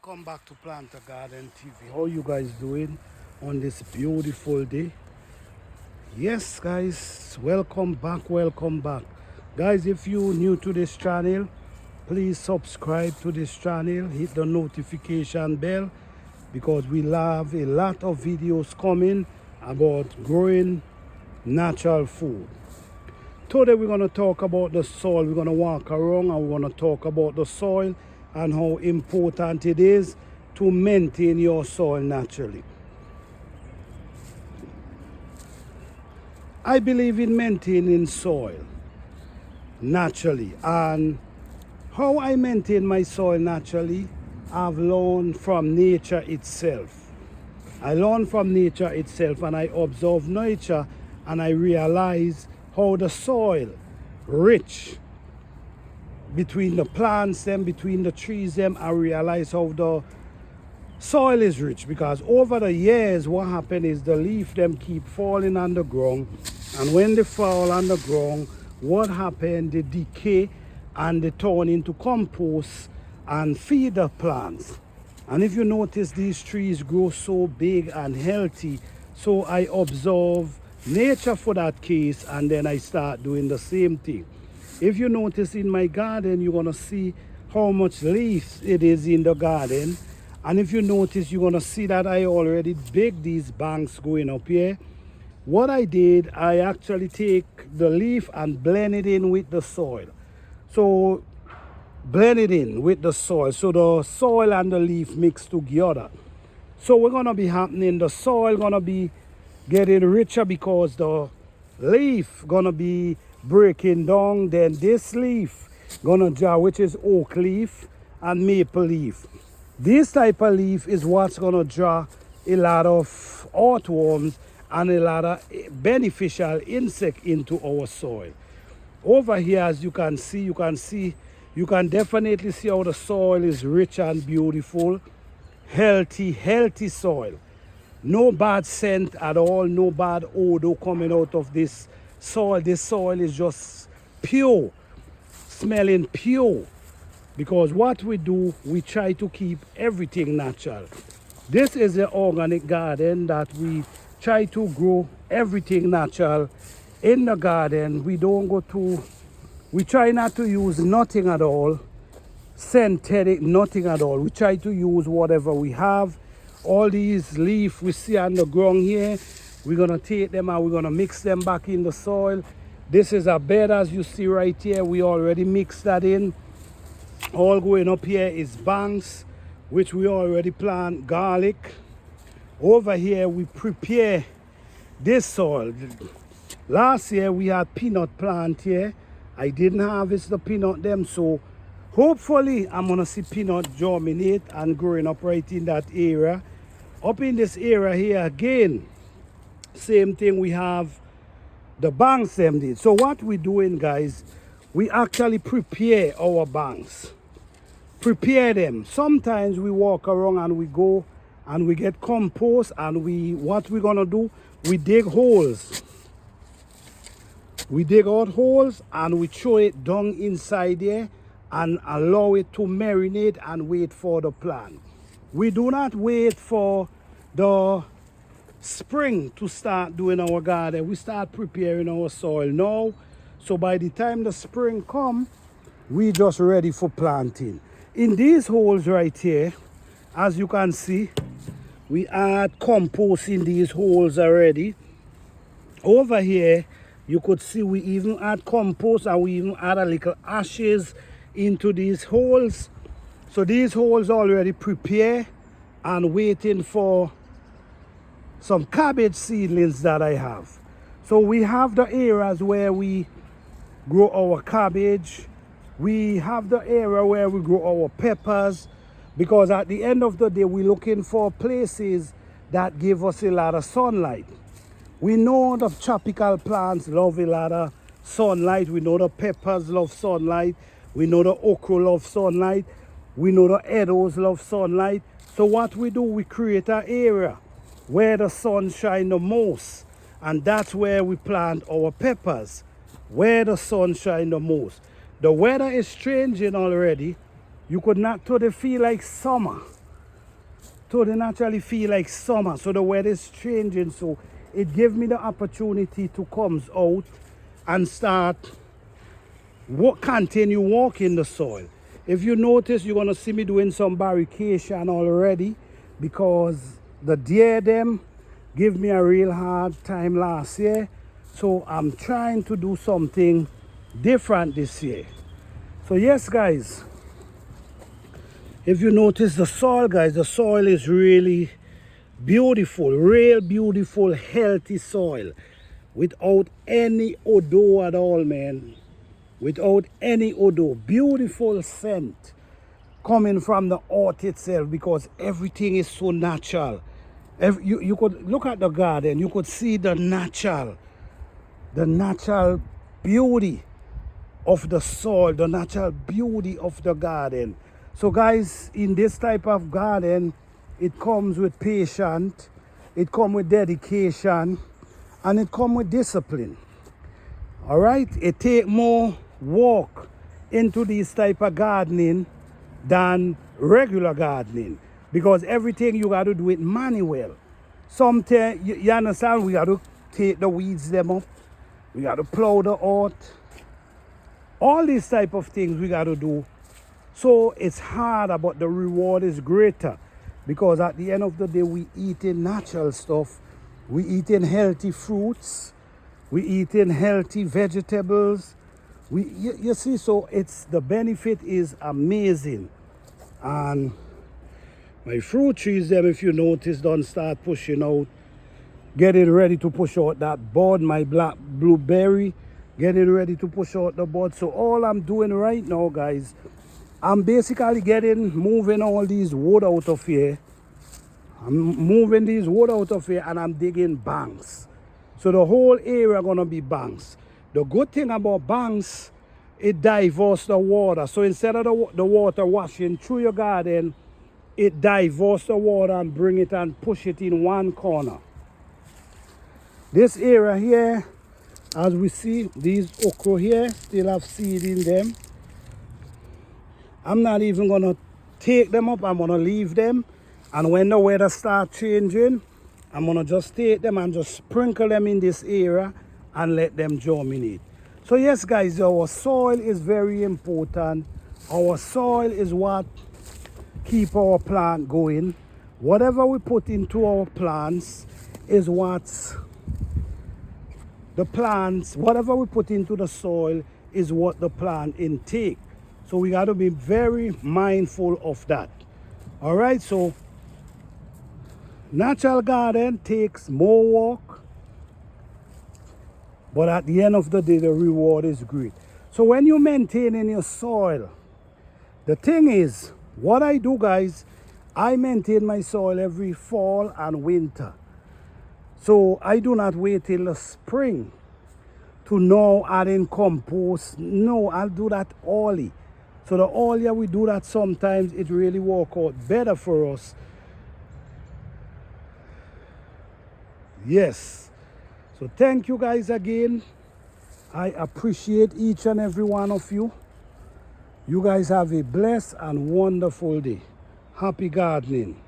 Welcome back to Planter Garden TV. How you guys doing on this beautiful day? Yes guys, welcome back, welcome back. Guys, if you're new to this channel, please subscribe to this channel, hit the notification bell, because we have a lot of videos coming about growing natural food. Today we're going to talk about the soil. We're going to walk around and we're going to talk about the soil and how important it is to maintain your soil naturally. I believe in maintaining soil naturally, and how I maintain my soil naturally, I've learned from nature itself. I learn from nature itself, and I observe nature, and I realize how the soil rich between the plants them, between the trees them. I realize how the soil is rich, because over the years what happened is the leaf them keep falling on the ground, and when they fall on the ground, what happened, they decay and they turn into compost and feed the plants. And if you notice, these trees grow so big and healthy. So I observe nature for that case, and then I start doing the same thing. If you notice in my garden, you're going to see how much leaves it is in the garden. And if you notice, you're going to see that I already baked these banks going up here. What I did, I actually take the leaf and blend it in with the soil. So blend it in with the soil, so the soil and the leaf mix together. So we're going to be happening, the soil going to be getting richer because the leaf going to be breaking down. Then this leaf gonna draw, which is oak leaf and maple leaf. This type of leaf is what's gonna draw a lot of earthworms and a lot of beneficial insect into our soil. Over here, as you can definitely see how the soil is rich and beautiful, healthy soil. No bad scent at all, no bad odor coming out of this soil. This soil is just pure, smelling pure, because what we do, we try to keep everything natural. This is an organic garden that we try to grow everything natural in the garden. We try not to use nothing at all, synthetic, nothing at all. We try to use whatever we have. All these leaves we see on the ground here, we're going to take them and we're going to mix them back in the soil. This is a bed, as you see right here. We already mixed that in. All going up here is banks, which we already plant garlic. Over here we prepare this soil. Last year we had peanut plant here. I didn't harvest the peanut them, so hopefully I'm going to see peanut germinate and growing up right in that area. Up in this area here again, same thing, we have the banks them did. So what we're doing, guys, we actually prepare our banks. Prepare them. Sometimes we walk around and we go and we get compost, and what we're gonna do, we dig holes. We dig out holes and we throw it down inside there and allow it to marinate and wait for the plant. We do not wait for the spring to start doing our garden. We start preparing our soil now, so by the time the spring come, we just ready for planting. In these holes right here, as you can see, we add compost in these holes already. Over here you could see we even add compost, and we even add a little ashes into these holes. So these holes already prepared and waiting for some cabbage seedlings that I have. So we have the areas where we grow our cabbage. We have the area where we grow our peppers, because at the end of the day, we're looking for places that give us a lot of sunlight. We know the tropical plants love a lot of sunlight. We know the peppers love sunlight. We know the okra love sunlight. We know the edos love sunlight. So what we do, we create an area where the sun shines the most, and that's where we plant our peppers, where the sun shines the most. The weather is changing already. You could not totally feel like summer. to naturally feel like summer. So the weather is changing. So it gave me the opportunity to come out and start continue walking the soil. If you notice, you're gonna see me doing some barrication already because the deer them give me a real hard time last year. So I'm trying to do something different this year. So yes guys, if you notice the soil guys, the soil is really beautiful, real beautiful, healthy soil without any odor at all, man. Without any odor, beautiful scent coming from the earth itself because everything is so natural. You could look at the garden, you could see the natural beauty of the soil, the natural beauty of the garden. So guys, in this type of garden, it comes with patience, it comes with dedication, and it comes with discipline. All right, it take more work into this type of gardening than regular gardening because everything you got to do it manual. Sometimes you understand, we got to take the weeds them up, we got to plow the earth, all these type of things we got to do. So it's harder, but the reward is greater because at the end of the day we eating natural stuff, we eating healthy fruits, we eating healthy vegetables. You see, so it's the benefit is amazing. And my fruit trees them, if you notice, don't start pushing out, getting ready to push out that bud. My black blueberry getting ready to push out the bud. So all I'm doing right now guys, I'm basically moving all these wood out of here. I'm moving these wood out of here and I'm digging banks. So the whole area gonna be banks. The good thing about banks, it diverts the water. So instead of the water washing through your garden, it diverts the water and bring it and push it in one corner. This area here, as we see, these okra here still have seed in them. I'm not even gonna take them up, I'm gonna leave them. And when the weather starts changing, I'm gonna just take them and just sprinkle them in this area and let them germinate. So yes guys, our soil is very important. Our soil is what keep our plant going. Whatever we put into our plants is what's the plants, whatever we put into the soil is what the plant intake. So we got to be very mindful of that. All right, so natural garden takes more work, but at the end of the day, the reward is great. So when you're maintaining your soil, the thing is, what I do, guys, I maintain my soil every fall and winter. So I do not wait till the spring to now add in compost. No, I'll do that early. So the earlier we do that, sometimes it really works out better for us. Yes. So thank you guys again. I appreciate each and every one of you. You guys have a blessed and wonderful day. Happy gardening.